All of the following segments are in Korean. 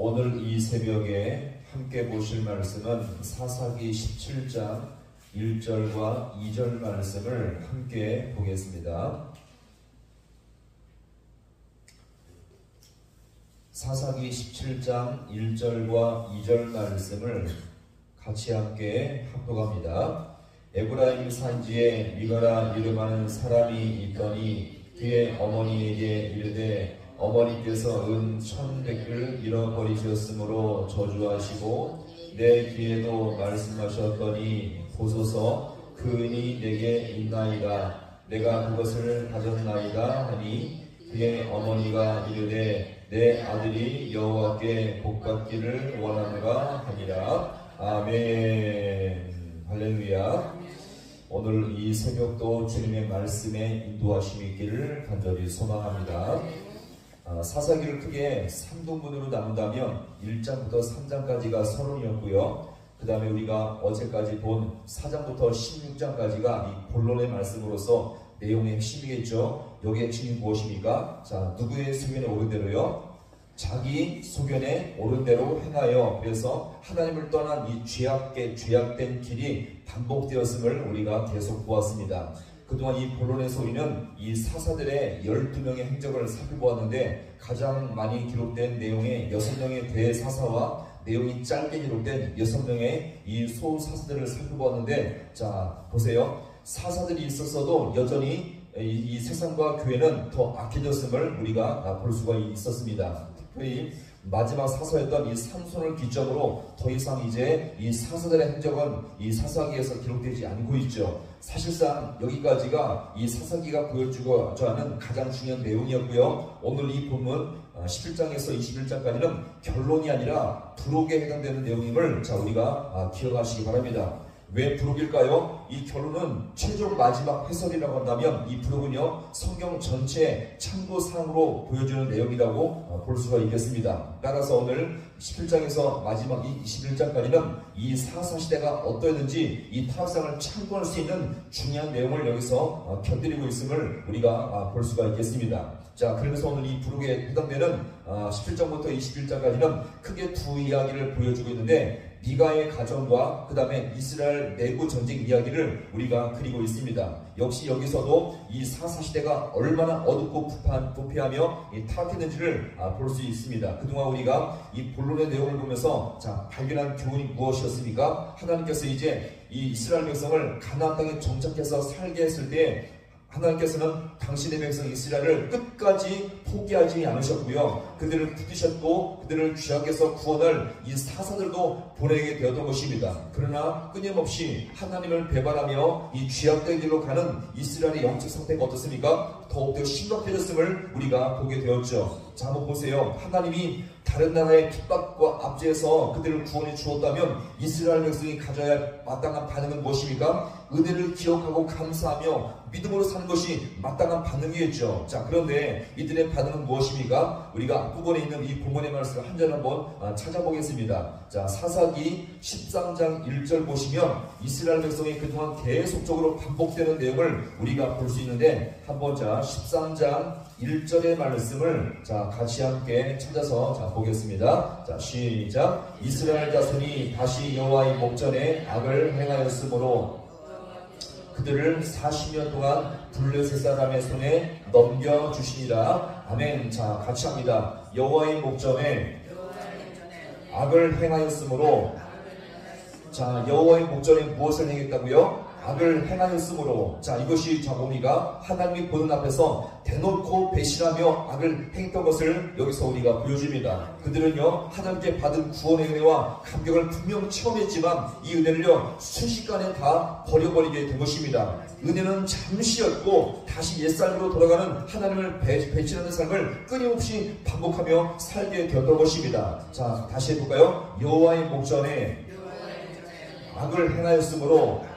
오늘 이 새벽에 함께 보실 말씀은 사사기 17장 1절과 2절 말씀을 함께 보겠습니다. 사사기 17장 1절과 2절 말씀을 같이 함께 합독합니다. 에브라임 산지에 미가라 이름하는 사람이 있더니 그의 어머니에게 이르되 어머니께서 은 1100을 잃어버리셨으므로 저주하시고 내 귀에도 말씀하셨더니 보소서 그 은이 내게 있나이다. 내가 그것을 가졌나이다 하니 그의 어머니가 이르되 내 아들이 여호와께 복받기를 원하노라 하니라. 아멘. 할렐루야. 오늘 이 새벽도 주님의 말씀에 인도하심이 있기를 간절히 소망합니다. 사사기를 크게 3등분으로 나눈다면 1장부터 3장까지가 서론이었고요. 그 다음에 우리가 어제까지 본 4장부터 16장까지가 이 본론의 말씀으로서 내용의 핵심이겠죠. 여기의 핵심이 무엇입니까? 자, 누구의 소견에 오른 대로요? 자기 소견에 오른 대로 행하여, 그래서 하나님을 떠난 이 죄악된 길이 반복되었음을 우리가 계속 보았습니다. 그동안 이 본론에서 우리는 이 사사들의 12명의 행적을 살펴보았는데 가장 많이 기록된 내용의 6명의 대사사와 내용이 짧게 기록된 6명의 이 소사사들을 살펴보았는데, 자 보세요. 사사들이 있었어도 여전히 이 세상과 교회는 더 악해졌음을 우리가 볼 수가 있었습니다. 특별히 마지막 사서였던 이 삼손을 기점으로 더 이상 이제 이 사사들의 행적은 이 사사기에서 기록되지 않고 있죠. 사실상 여기까지가 이 사사기가 보여주고자 하는 가장 중요한 내용이었고요. 오늘 이 본문 11장에서 21장까지는 결론이 아니라 부록에 해당되는 내용임을 자 우리가 기억하시기 바랍니다. 왜 부록일까요? 이 결론은 최종 마지막 해설이라고 한다면 이 부록은요 성경 전체의 참고사항으로 보여주는 내용이라고 볼 수가 있겠습니다. 따라서 오늘 17장에서 마지막 이 21장까지는 이 사사시대가 어떠했는지 이 타락상을 참고할 수 있는 중요한 내용을 여기서 곁들이고 있음을 우리가 볼 수가 있겠습니다. 자, 그러면서 오늘 이 부록에 해당되는 17장부터 21장까지는 크게 두 이야기를 보여주고 있는데, 미가의 가정과 그 다음에 이스라엘 내부 전쟁 이야기를 우리가 그리고 있습니다. 역시 여기서도 이 사사시대가 얼마나 어둡고 부패하며 타락했는지를 볼 수 있습니다. 그동안 우리가 이 본론의 내용을 보면서 자 발견한 교훈이 무엇이었습니까? 하나님께서 이제 이 이스라엘 백성을 가나안 땅에 정착해서 살게 했을 때 하나님께서는 당신의 백성 이스라엘을 끝까지 포기하지 않으셨고요. 그들을 붙드셨고 그들을 죄악에서 구원할 이 사사들도 보내게 되었던 것입니다. 그러나 끊임없이 하나님을 배반하며 이 죄악된 길로 가는 이스라엘의 영적 상태가 어떻습니까? 더욱더 심각해졌음을 우리가 보게 되었죠. 자, 한번 보세요. 하나님이 다른 나라의 핍박과 압제에서 그들을 구원해 주었다면 이스라엘 백성이 가져야 할 마땅한 반응은 무엇입니까? 은혜를 기억하고 감사하며 믿음으로 사는 것이 마땅한 반응이겠죠. 자, 그런데 이들의 반응은 무엇입니까? 우리가 앞부분에 있는 이 본문의 말씀을 한 절 한번 찾아보겠습니다. 자, 사사기 13장 1절 보시면 이스라엘 백성이 그동안 계속적으로 반복되는 내용을 우리가 볼 수 있는데, 한번 자 13장 1절의 말씀을 자 같이 함께 찾아서 자 보겠습니다. 자, 시작. 이스라엘 자손이 다시 여호와의 목전에 악을 행하였으므로 그들을 40년 동안 블레셋 사람의 손에 넘겨주시니라. 아멘. 자, 같이 합니다. 여호와의 목전에 악을 행하였으므로, 자, 여호와의 목전에 무엇을 행했다고요? 악을 행하였으므로. 자, 이것이 자 뭡니까? 하나님이 보는 앞에서 대놓고 배신하며 악을 행했던 것을 여기서 우리가 보여줍니다. 그들은요 하나님께 받은 구원의 은혜와 감격을 분명 체험했지만 이 은혜를요 순식간에 다 버려버리게 된 것입니다. 은혜는 잠시였고 다시 옛삶으로 돌아가는 하나님을 배신하는 삶을 끊임없이 반복하며 살게 되었던 것입니다. 자, 다시 해볼까요? 여호와의 목전에 악을 행하였으므로.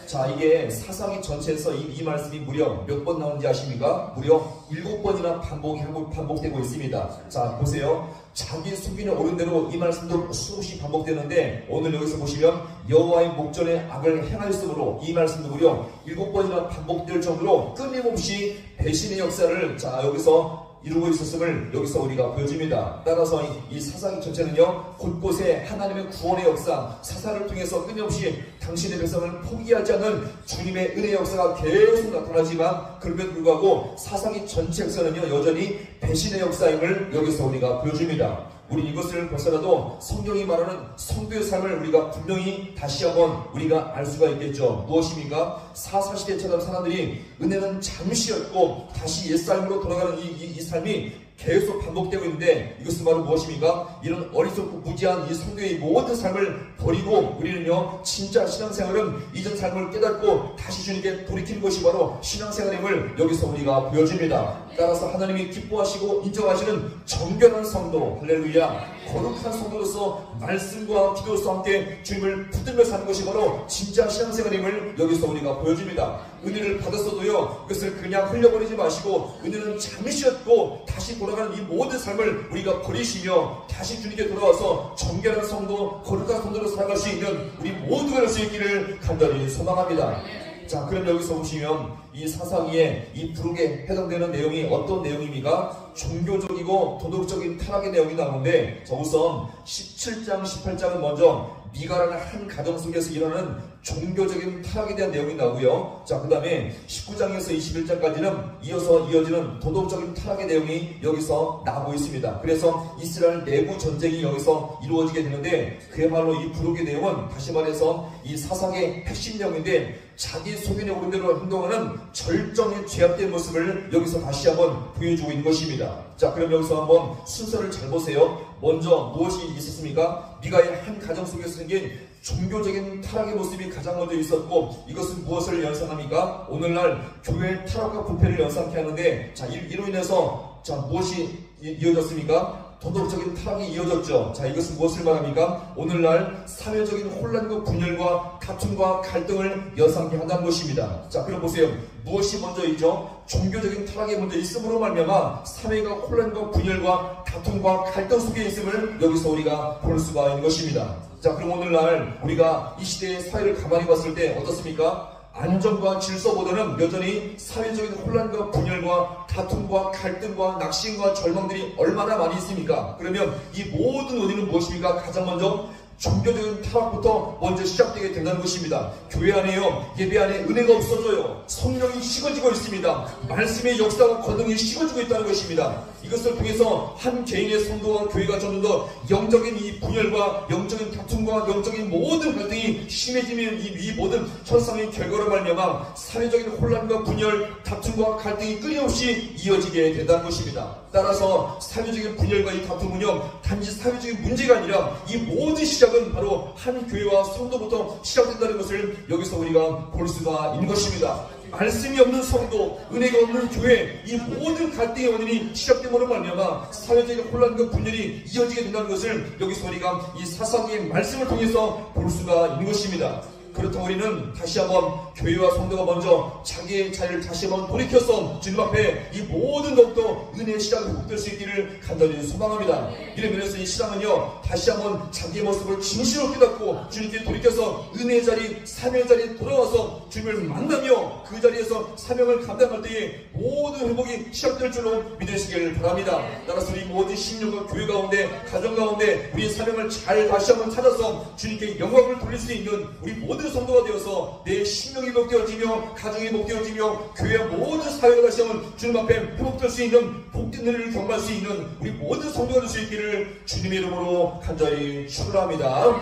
자, 이게 사사기 전체에서 이 말씀이 무려 몇 번 나오는지 아십니까? 무려 7번이나 반복되고 있습니다. 자, 보세요. 자기 속인에 오른 대로 이 말씀도 수없이 반복되는데, 오늘 여기서 보시면 여호와의 목전에 악을 행하였으므로 이 말씀도 무려 7번이나 반복될 정도로 끊임없이 배신의 역사를 자 여기서 이루고 있었음을 여기서 우리가 보여줍니다. 따라서 이 사사기 전체는요, 곳곳에 하나님의 구원의 역사, 사사를 통해서 끊임없이 당신의 백성을 포기하지 않는 주님의 은혜의 역사가 계속 나타나지만, 그럼에도 불구하고 사사기 전체 역사는요, 여전히 배신의 역사임을 여기서 우리가 보여줍니다. 우리 이것을 벌써라도 성경이 말하는 성도의 삶을 우리가 분명히 다시 한번 우리가 알 수가 있겠죠. 무엇입니까? 사사시대처럼 사람들이 은혜는 잠시였고 다시 옛삶으로 돌아가는 이 삶이 계속 반복되고 있는데, 이것은 바로 무엇입니까? 이런 어리석고 무지한 이 성도의 모든 삶을 버리고 우리는요, 진짜 신앙생활은 이전 삶을 깨닫고 다시 주님께 돌이키는 것이 바로 신앙생활임을 여기서 우리가 보여줍니다. 따라서 하나님이 기뻐하시고 인정하시는 정결한 성도, 할렐루야, 거룩한 성도로서 말씀과 기도로서 함께 주님을 붙들며 사는 것이 바로 진짜 신앙생활임을 여기서 우리가 보여줍니다. 은혜를 받았어도요, 그것을 그냥 흘려버리지 마시고 은혜는 잠시였고 다시 돌아가는 이 모든 삶을 우리가 버리시며 다시 주님께 돌아와서 정결한 성도, 거룩한 성도로 살아갈 수 있는 우리 모두가 될 수 있기를 간절히 소망합니다. 자, 그럼 여기서 보시면 이 사사기에 이 부록에 해당되는 내용이 어떤 내용입니까? 종교적이고 도덕적인 타락의 내용이 나오는데, 자, 우선 17장, 18장은 먼저 미가라는 한 가정 속에서 일어나는 종교적인 타락에 대한 내용이 나오고요. 자, 그 다음에 19장에서 21장까지는 이어지는 도덕적인 타락의 내용이 여기서 나오고 있습니다. 그래서 이스라엘 내부 전쟁이 여기서 이루어지게 되는데, 그야말로 이 부록의 내용은 다시 말해서 이 사상의 핵심 내용인데, 자기 소견에 오른 대로 행동하는 절정의 죄악된 모습을 여기서 다시 한번 보여주고 있는 것입니다. 자, 그럼 여기서 한번 순서를 잘 보세요. 먼저 무엇이 있었습니까? 미가의 한 가정 속에서 생긴 종교적인 타락의 모습이 가장 먼저 있었고, 이것은 무엇을 연상합니까? 오늘날 교회의 타락과 부패를 연상케 하는데, 자, 이로 인해서 자, 무엇이 이어졌습니까? 도덕적인 타락이 이어졌죠. 자, 이것은 무엇을 말합니까? 오늘날 사회적인 혼란과 분열과 다툼과 갈등을 연상케 한다는 것입니다. 자, 그럼 보세요. 무엇이 먼저이죠? 종교적인 타락이 먼저 있음으로 말미암아 사회가 혼란과 분열과 다툼과 갈등 속에 있음을 여기서 우리가 볼 수가 있는 것입니다. 자, 그럼 오늘날 우리가 이 시대의 사회를 가만히 봤을 때 어떻습니까? 안정과 질서보다는 여전히 사회적인 혼란과 분열과 다툼과 갈등과 낙심과 절망들이 얼마나 많이 있습니까? 그러면 이 모든 원인은 무엇입니까? 가장 먼저 종교적인 타락부터 먼저 시작되게 된다는 것입니다. 교회 안에요, 예배 안에 은혜가 없어져요. 성령이 식어지고 있습니다. 말씀의 역사와 거듭이 식어지고 있다는 것입니다. 이것을 통해서 한 개인의 성도와 교회가 점점 더 영적인 이 분열과 영적인 다툼과 영적인 모든 갈등이 심해지면 이 모든 천상의 결과로 말미암아 사회적인 혼란과 분열, 다툼과 갈등이 끊임없이 이어지게 된다는 것입니다. 따라서 사회적인 분열과 이 다툼은요, 단지 사회적인 문제가 아니라 이 모든 시작은 바로 한 교회와 성도부터 시작된다는 것을 여기서 우리가 볼 수가 있는 것입니다. 말씀이 없는 성도, 은혜가 없는 교회, 이 모든 갈등의 원인이 시작됨으로 말미암아 사회적인 혼란과 분열이 이어지게 된다는 것을 여기서 우리가 이 사사기의 말씀을 통해서 볼 수가 있는 것입니다. 그렇다고 우리는 다시 한번 교회와 성도가 먼저 자기의 자리를 다시 한번 돌이켜서 주님 앞에 이 모든 더욱더 은혜의 시작을 회복될 수 있기를 간절히 소망합니다. 이런 면에서 이 시장은요, 다시 한번 자기의 모습을 진실로 깨닫고 주님께 돌이켜서 은혜의 자리, 사명의 자리에 돌아와서 주님을 만나며 그 자리에서 사명을 감당할 때에 모든 회복이 시작될 줄로 믿으시길 바랍니다. 따라서 우리 모든 신령과 교회 가운데, 가정 가운데 우리의 사명을 잘 다시 한번 찾아서 주님께 영광을 돌릴 수 있는 우리 모든 성도가 되어서 내 심령이 회복되어지며 가정이 회복되어지며 교회와 모든 사회가 다시 한번 주님 앞에 회복될 수 있는 복된 은혜를 경험할 수 있는 우리 모든 성도가 될 수 있기를 주님의 이름으로 간절히 축원합니다.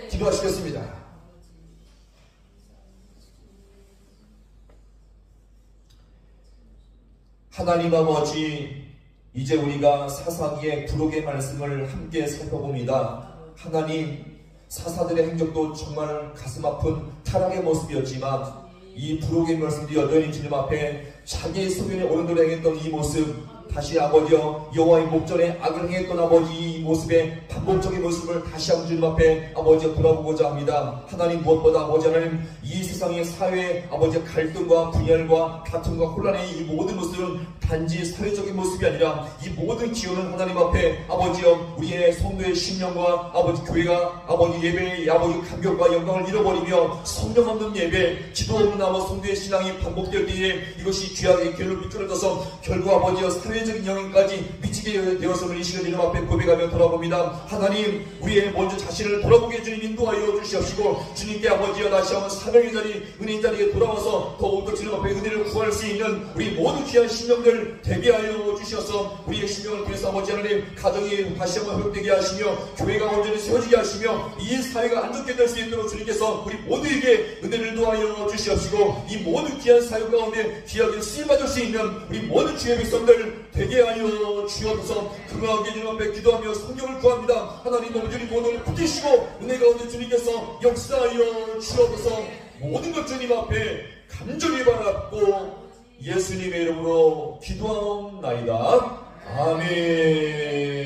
기도하시겠습니다. 하나님 아버지, 이제 우리가 사사기의 부록의 말씀을 함께 살펴봅니다. 하나님, 사사들의 행적도 정말 가슴 아픈 타락의 모습이었지만 이 부록의 말씀도 여전히 주님 앞에 자기의 소견에 오른 대로 행했던 이 모습, 다시 아버지여 여호와의 목전에 악을 행했던 아버지 이 모습의 반복적인 모습을 다시 한번 주님 앞에 아버지여 돌아보고자 합니다. 하나님, 무엇보다 아버지 하나님, 이 세상의 사회 아버지 갈등과 분열과 다툼과 혼란의 이 모든 모습은 단지 사회적인 모습이 아니라 이 모든 기운은 하나님 앞에 아버지여 우리의 성도의 신령과 아버지 교회가 아버지 예배의 아버지 감격과 영광을 잃어버리며 성령 없는 예배, 기도 없는 아버지 성도의 신앙이 반복될 때에 이것이 죄악의 길로 미끄러져서 결국 아버지여 사회 존재적인 영향까지 미치게 되었음을 이 시간 이름 앞에 고백하며 돌아봅니다. 하나님, 우리의 먼저 자신을 돌아보게 주님 인도하여 주시옵시고, 주님께 아버지여 다시 한번 사명의 자리, 은혜의 자리에 돌아와서 더욱더 주님 앞에 은혜를 구할 수 있는 우리 모두 귀한 심령들 되게 하여 주셔서 우리의 심령을 통해서 아버지 하나님 가정이 다시 한번 회복되게 하시며, 교회가 온전히 세워지게 하시며, 이 사회가 안좋게 될 수 있도록 주님께서 우리 모두에게 은혜를 도하여 주시옵시고, 이 모든 귀한 사역 가운데 귀하게 쓰임받을 수 있는 우리 모든 주의 백성들 되게 하여 주옵소서. 금강하게 주님 앞에 기도하며 성경을 구합니다. 하나님 아버지, 우리 모두를 붙이시고 은혜 가운데 주님께서 역사하여 주옵소서. 모든 것 주님 앞에 간절히 바랍고 예수님의 이름으로 기도하옵나이다. 아멘.